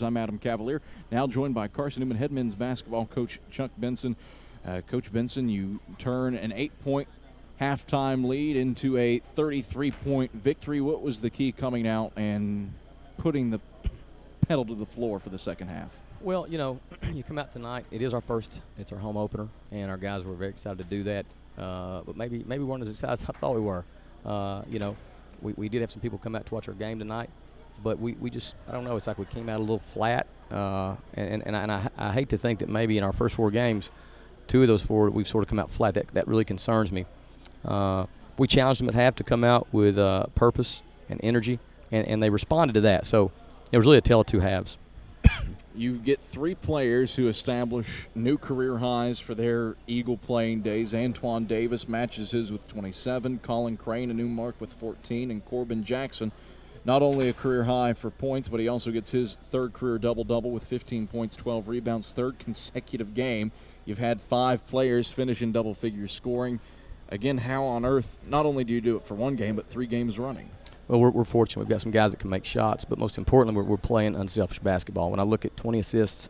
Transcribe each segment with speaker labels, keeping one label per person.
Speaker 1: I'm Adam Cavalier, now joined by Carson-Newman head men's basketball coach Chuck Benson. Coach Benson, you turn an 8-point halftime lead into a 33-point victory. What was the key coming out and putting the pedal to the floor for the second half?
Speaker 2: Well, you know, you come out tonight. It is our first. It's our home opener, and our guys were very excited to do that. But maybe we weren't as excited as I thought we were. You know, we did have some people come out to watch our game tonight, but we just, I don't know, it's like we came out a little flat. And I hate to think that maybe in our first 4 games, 2 of those 4 we've sort of come out flat. That really concerns me. We challenged them at half to come out with purpose and energy, and they responded to that. So it was really a tale of 2 halves.
Speaker 1: You get 3 players who establish new career highs for their Eagle playing days. Antoine Davis matches his with 27, Colin Crane a new mark with 14, and Corbin Jackson not only a career high for points, but he also gets his 3rd career double-double with 15 points, 12 rebounds, 3rd consecutive game. You've had 5 players finish in double-figure scoring. Again, how on earth, not only do you do it for 1 game, but 3 games running?
Speaker 2: Well, we're fortunate. We've got some guys that can make shots, but most importantly, we're playing unselfish basketball. When I look at 20 assists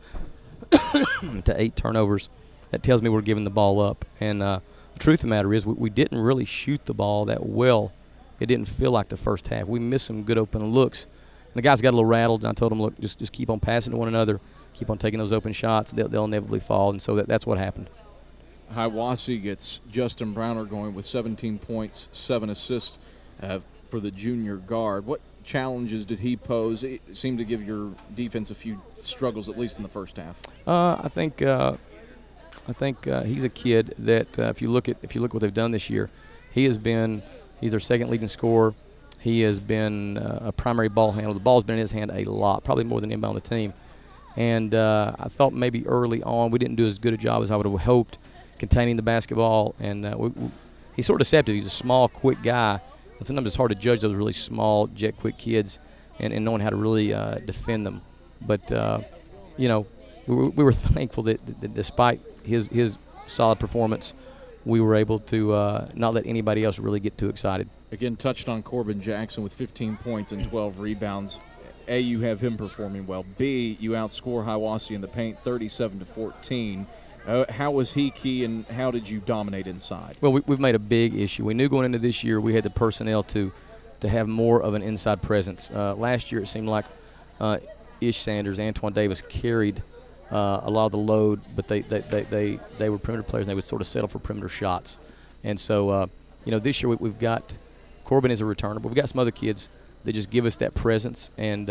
Speaker 2: to 8 turnovers, that tells me we're giving the ball up. And the truth of the matter is we didn't really shoot the ball that well. It didn't feel like the first half. We missed some good open looks. And the guys got a little rattled, and I told them, look, just keep on passing to one another, keep on taking those open shots. They'll inevitably fall, and so that's what happened.
Speaker 1: Hiwassee gets Justin Browner going with 17 points, 7 assists for the junior guard. What challenges did he pose? It seemed to give your defense a few struggles, at least in the first half.
Speaker 2: I think he's a kid that if you look what they've done this year, he's their 2nd leading scorer. He has been a primary ball handler. The ball's been in his hand a lot, probably more than anybody on the team. And I thought maybe early on we didn't do as good a job as I would have hoped containing the basketball. And he's sort of deceptive. He's a small, quick guy. And sometimes it's hard to judge those really small, jet-quick kids and knowing how to really defend them. But, you know, we were thankful that despite his solid performance, we were able to not let anybody else really get too excited.
Speaker 1: Again, touched on Corbin Jackson with 15 points and 12 rebounds. A, you have him performing well. B, you outscore Hiwassee in the paint 37-14. How was he key, and how did you dominate inside?
Speaker 2: Well, we've made a big issue. We knew going into this year we had the personnel to have more of an inside presence. Last year it seemed like Ish Sanders, Antoine Davis carried a lot of the load, but they were perimeter players, and they would sort of settle for perimeter shots. And so, you know, this year we've got Corbin is a returner, but we've got some other kids that just give us that presence. And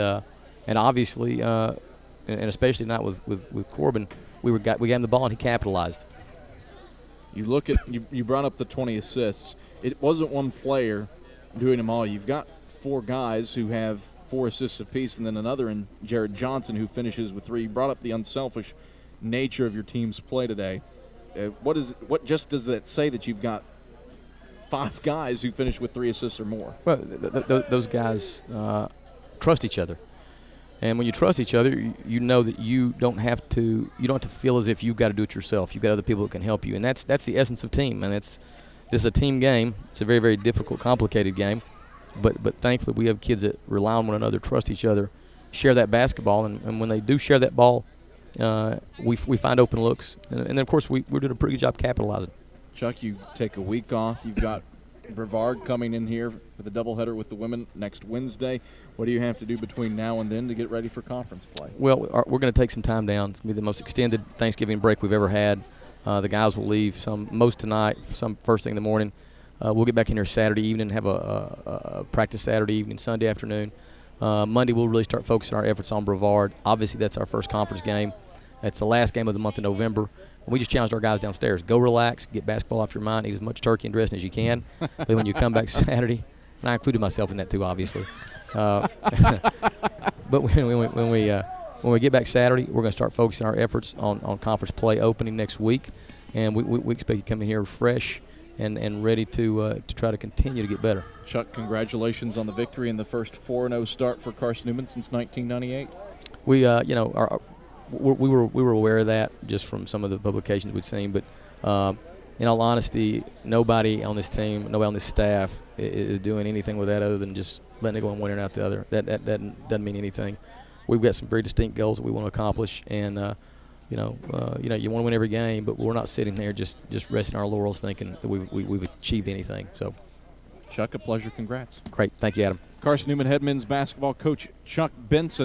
Speaker 2: obviously, and especially not with Corbin, we got him the ball and he capitalized.
Speaker 1: You look at you brought up the 20 assists. It wasn't one player doing them all. You've got 4 guys who have 4 assists apiece, and then another in Jared Johnson who finishes with 3. You brought up the unselfish nature of your team's play today. What just does that say that you've got 5 guys who finish with 3 assists or more?
Speaker 2: Well, those guys trust each other. And when you trust each other, you know that you don't have to feel as if you've got to do it yourself. You've got other people that can help you, and that's the essence of team. And this is a team game. It's a very, very difficult, complicated game. But thankfully we have kids that rely on one another, trust each other, share that basketball, and when they do share that ball, we find open looks. And then, of course, we're doing a pretty good job capitalizing.
Speaker 1: Chuck, you take a week off. You've got Brevard coming in here with a doubleheader with the women next Wednesday. What do you have to do between now and then to get ready for conference play?
Speaker 2: Well, we're going to take some time down. It's going to be the most extended Thanksgiving break we've ever had. The guys will leave most tonight, some first thing in the morning. We'll get back in here Saturday evening, have a practice Saturday evening, Sunday afternoon. Monday we'll really start focusing our efforts on Brevard. Obviously that's our first conference game. It's the last game of the month of November. We just challenged our guys downstairs. Go relax, get basketball off your mind, eat as much turkey and dressing as you can. But when you come back Saturday, and I included myself in that too, obviously. But when we get back Saturday, we're going to start focusing our efforts on conference play opening next week. And we expect you to come in here fresh and ready to try to continue to get better.
Speaker 1: Chuck, congratulations on the victory and the first 4-0 start for Carson-Newman since 1998.
Speaker 2: We were aware of that just from some of the publications we'd seen, but in all honesty, nobody on this team, nobody on this staff is doing anything with that other than just letting it go in one ear and out the other. That doesn't mean anything. we've got some very distinct goals that we want to accomplish, and you want to win every game, but we're not sitting there just resting our laurels thinking that we've achieved anything. So,
Speaker 1: Chuck, a pleasure. Congrats.
Speaker 2: Great. Thank you, Adam.
Speaker 1: Carson-Newman head men's basketball coach Chuck Benson.